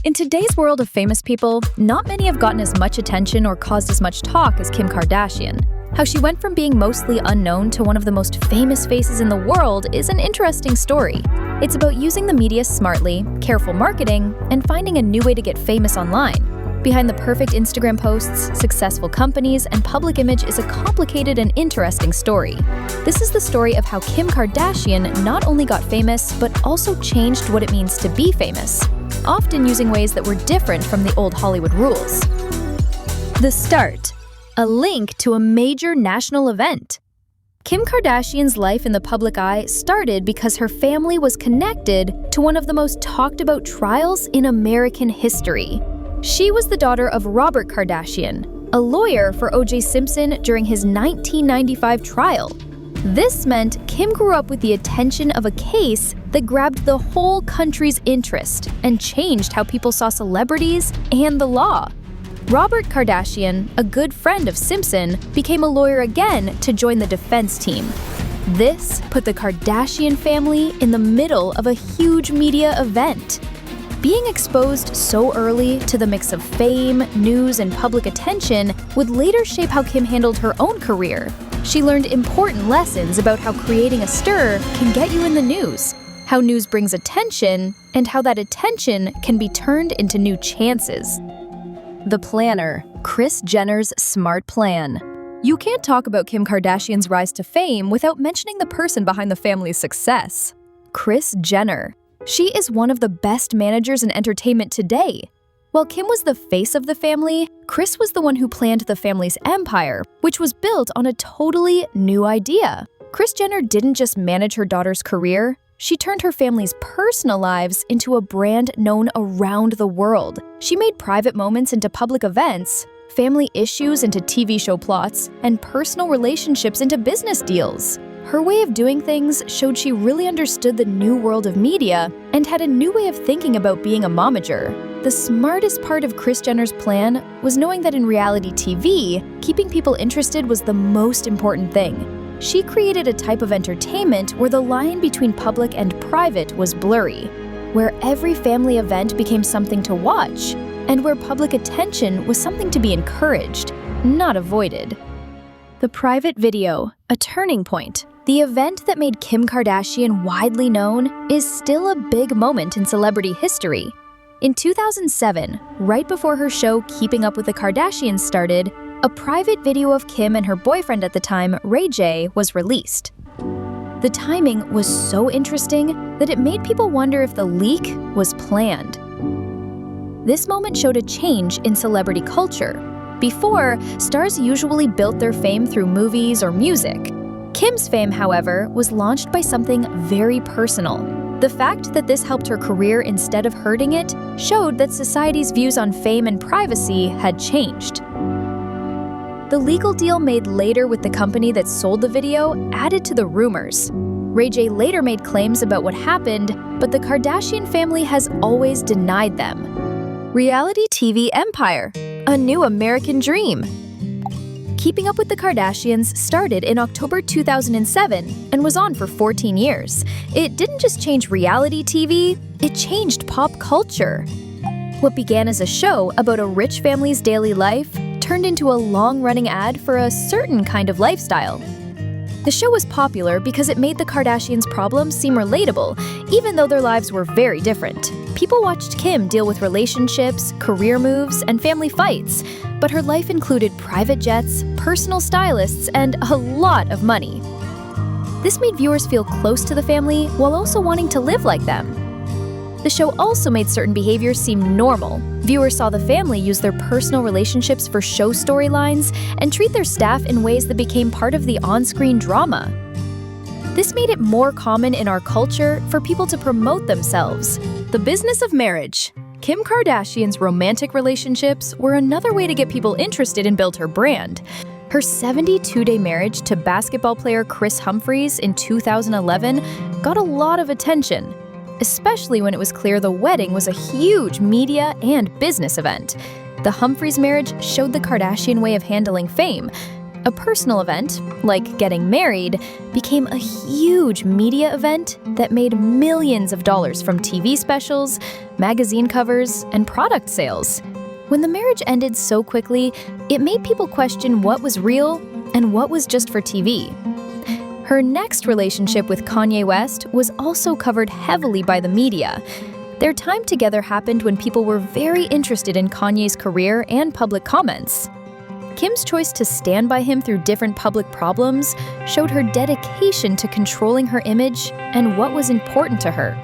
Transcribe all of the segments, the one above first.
In today's world of famous people, not many have gotten as much attention or caused as much talk as Kim Kardashian. How she went from being mostly unknown to one of the most famous faces in the world is an interesting story. It's about using the media smartly, careful marketing, and finding a new way to get famous online. Behind the perfect Instagram posts, successful companies, and public image is a complicated and interesting story. This is the story of how Kim Kardashian not only got famous, but also changed what it means to be famous, often using ways that were different from the old Hollywood rules. The start. A link to a major national event. Kim Kardashian's life in the public eye started because her family was connected to one of the most talked about trials in American history. She was the daughter of Robert Kardashian, a lawyer for O.J. Simpson during his 1995 trial. This meant Kim grew up with the attention of a case that grabbed the whole country's interest and changed how people saw celebrities and the law. Robert Kardashian, a good friend of Simpson, became a lawyer again to join the defense team. This put the Kardashian family in the middle of a huge media event. Being exposed so early to the mix of fame, news, and public attention would later shape how Kim handled her own career. She learned important lessons about how creating a stir can get you in the news, how news brings attention, and how that attention can be turned into new chances. The planner, Kris Jenner's smart plan. You can't talk about Kim Kardashian's rise to fame without mentioning the person behind the family's success. Kris Jenner. She is one of the best managers in entertainment today. While Kim was the face of the family, Kris was the one who planned the family's empire, which was built on a totally new idea. Kris Jenner didn't just manage her daughter's career, she turned her family's personal lives into a brand known around the world. She made private moments into public events, family issues into TV show plots, and personal relationships into business deals. Her way of doing things showed she really understood the new world of media and had a new way of thinking about being a momager. The smartest part of Kris Jenner's plan was knowing that in reality TV, keeping people interested was the most important thing. She created a type of entertainment where the line between public and private was blurry, where every family event became something to watch, and where public attention was something to be encouraged, not avoided. The private video, a turning point. The event that made Kim Kardashian widely known is still a big moment in celebrity history. In 2007, right before her show Keeping Up with the Kardashians started, a private video of Kim and her boyfriend at the time, Ray J, was released. The timing was so interesting that it made people wonder if the leak was planned. This moment showed a change in celebrity culture. Before, stars usually built their fame through movies or music. Kim's fame, however, was launched by something very personal. The fact that this helped her career instead of hurting it showed that society's views on fame and privacy had changed. The legal deal made later with the company that sold the video added to the rumors. Ray J later made claims about what happened, but the Kardashian family has always denied them. Reality TV empire, a new American dream. Keeping Up with the Kardashians started in October 2007 and was on for 14 years. It didn't just change reality TV, it changed pop culture. What began as a show about a rich family's daily life turned into a long-running ad for a certain kind of lifestyle. The show was popular because it made the Kardashians' problems seem relatable, even though their lives were very different. People watched Kim deal with relationships, career moves, and family fights, but her life included private jets, personal stylists, and a lot of money. This made viewers feel close to the family while also wanting to live like them. The show also made certain behaviors seem normal. Viewers saw the family use their personal relationships for show storylines and treat their staff in ways that became part of the on-screen drama. This made it more common in our culture for people to promote themselves. The business of marriage. Kim Kardashian's romantic relationships were another way to get people interested and build her brand. Her 72-day marriage to basketball player Kris Humphries in 2011 got a lot of attention, especially when it was clear the wedding was a huge media and business event. The Humphries marriage showed the Kardashian way of handling fame. A personal event, like getting married, became a huge media event that made millions of dollars from TV specials, magazine covers, and product sales. When the marriage ended so quickly, it made people question what was real and what was just for TV. Her next relationship with Kanye West was also covered heavily by the media. Their time together happened when people were very interested in Kanye's career and public comments. Kim's choice to stand by him through different public problems showed her dedication to controlling her image and what was important to her.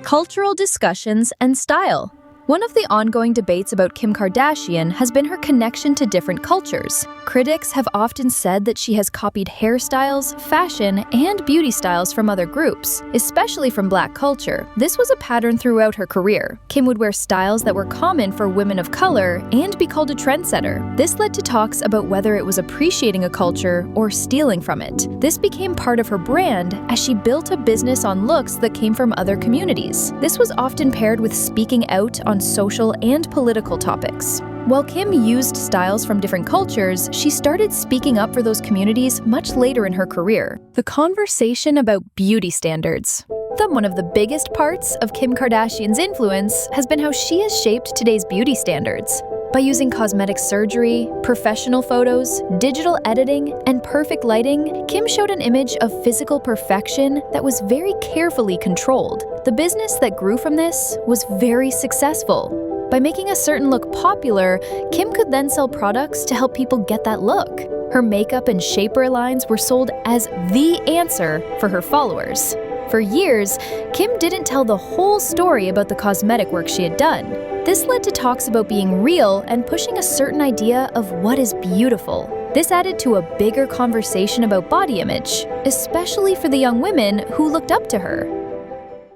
Cultural discussions and style. One of the ongoing debates about Kim Kardashian has been her connection to different cultures. Critics have often said that she has copied hairstyles, fashion, and beauty styles from other groups, especially from Black culture. This was a pattern throughout her career. Kim would wear styles that were common for women of color and be called a trendsetter. This led to talks about whether it was appreciating a culture or stealing from it. This became part of her brand as she built a business on looks that came from other communities. This was often paired with speaking out on social and political topics. While Kim used styles from different cultures, she started speaking up for those communities much later in her career. The conversation about beauty standards. One of the biggest parts of Kim Kardashian's influence has been how she has shaped today's beauty standards. By using cosmetic surgery, professional photos, digital editing, and perfect lighting, Kim showed an image of physical perfection that was very carefully controlled. The business that grew from this was very successful. By making a certain look popular, Kim could then sell products to help people get that look. Her makeup and shapewear lines were sold as the answer for her followers. For years, Kim didn't tell the whole story about the cosmetic work she had done. This led to talks about being real and pushing a certain idea of what is beautiful. This added to a bigger conversation about body image, especially for the young women who looked up to her.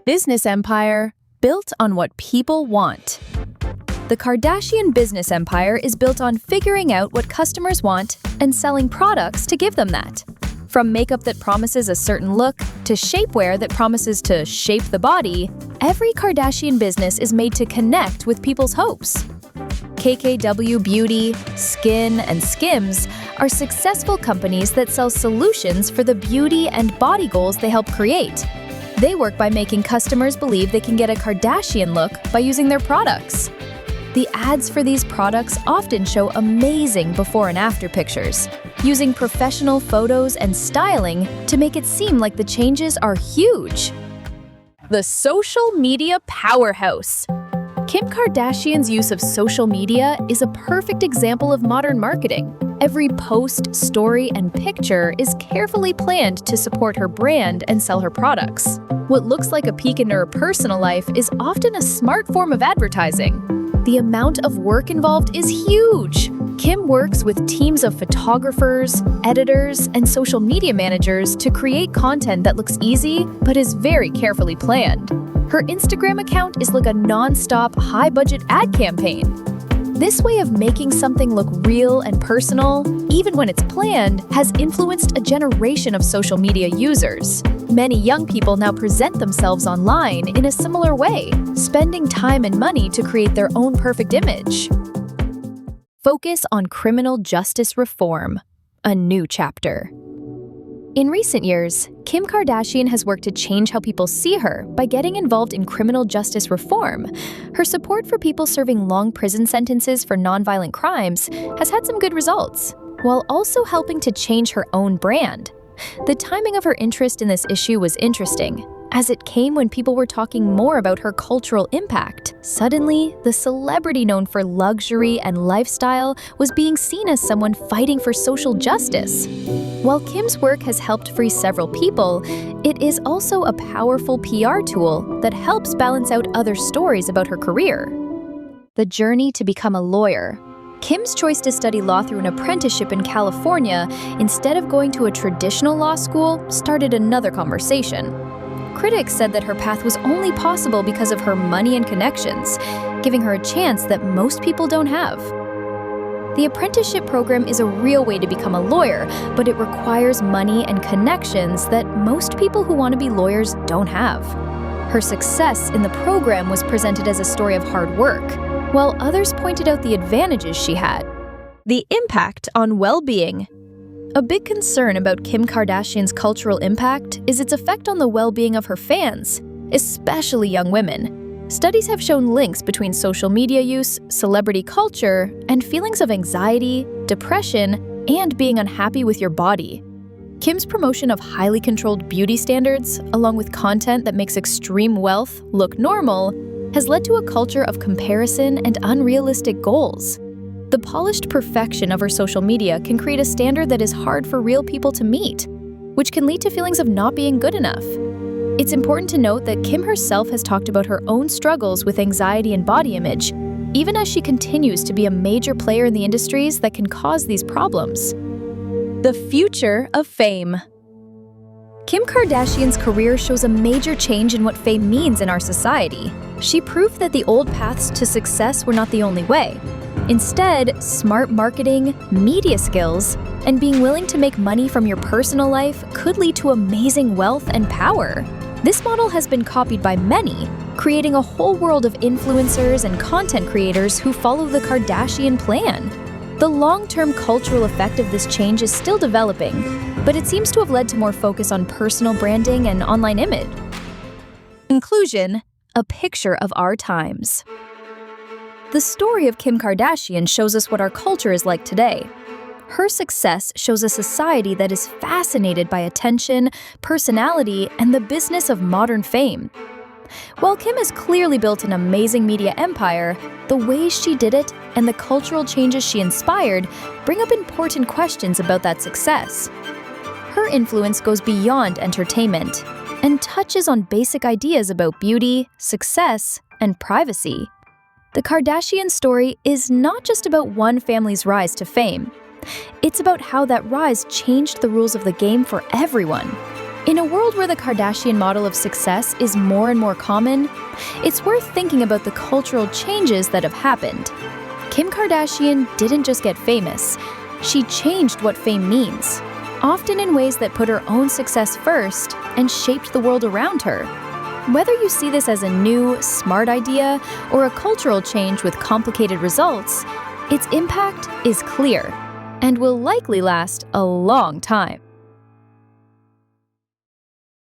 Business empire built on what people want. The Kardashian business empire is built on figuring out what customers want and selling products to give them that. From makeup that promises a certain look to shapewear that promises to shape the body, every Kardashian business is made to connect with people's hopes. KKW Beauty, Skin, and Skims are successful companies that sell solutions for the beauty and body goals they help create. They work by making customers believe they can get a Kardashian look by using their products. The ads for these products often show amazing before and after pictures, using professional photos and styling to make it seem like the changes are huge. The social media powerhouse. Kim Kardashian's use of social media is a perfect example of modern marketing. Every post, story, and picture is carefully planned to support her brand and sell her products. What looks like a peek into her personal life is often a smart form of advertising. The amount of work involved is huge. Kim works with teams of photographers, editors, and social media managers to create content that looks easy but is very carefully planned. Her Instagram account is like a non-stop, high-budget ad campaign. This way of making something look real and personal, even when it's planned, has influenced a generation of social media users. Many young people now present themselves online in a similar way, spending time and money to create their own perfect image. Focus on criminal justice reform, a new chapter. In recent years, Kim Kardashian has worked to change how people see her by getting involved in criminal justice reform. Her support for people serving long prison sentences for nonviolent crimes has had some good results, while also helping to change her own brand. The timing of her interest in this issue was interesting, as it came when people were talking more about her cultural impact. Suddenly, the celebrity known for luxury and lifestyle was being seen as someone fighting for social justice. While Kim's work has helped free several people, it is also a powerful PR tool that helps balance out other stories about her career. The journey to become a lawyer. Kim's choice to study law through an apprenticeship in California instead of going to a traditional law school started another conversation. Critics said that her path was only possible because of her money and connections, giving her a chance that most people don't have. The apprenticeship program is a real way to become a lawyer, but it requires money and connections that most people who want to be lawyers don't have. Her success in the program was presented as a story of hard work, while others pointed out the advantages she had. The impact on well-being. A big concern about Kim Kardashian's cultural impact is its effect on the well-being of her fans, especially young women. Studies have shown links between social media use, celebrity culture, and feelings of anxiety, depression, and being unhappy with your body. Kim's promotion of highly controlled beauty standards, along with content that makes extreme wealth look normal, has led to a culture of comparison and unrealistic goals. The polished perfection of her social media can create a standard that is hard for real people to meet, which can lead to feelings of not being good enough. It's important to note that Kim herself has talked about her own struggles with anxiety and body image, even as she continues to be a major player in the industries that can cause these problems. The future of fame. Kim Kardashian's career shows a major change in what fame means in our society. She proved that the old paths to success were not the only way. Instead, smart marketing, media skills, and being willing to make money from your personal life could lead to amazing wealth and power. This model has been copied by many, creating a whole world of influencers and content creators who follow the Kardashian plan. The long-term cultural effect of this change is still developing, but it seems to have led to more focus on personal branding and online image. Conclusion: a picture of our times. The story of Kim Kardashian shows us what our culture is like today. Her success shows a society that is fascinated by attention, personality, and the business of modern fame. While Kim has clearly built an amazing media empire, the ways she did it and the cultural changes she inspired bring up important questions about that success. Her influence goes beyond entertainment and touches on basic ideas about beauty, success, and privacy. The Kardashian story is not just about one family's rise to fame. It's about how that rise changed the rules of the game for everyone. In a world where the Kardashian model of success is more and more common, it's worth thinking about the cultural changes that have happened. Kim Kardashian didn't just get famous, she changed what fame means, often in ways that put her own success first and shaped the world around her. Whether you see this as a new, smart idea or a cultural change with complicated results, its impact is clear and will likely last a long time.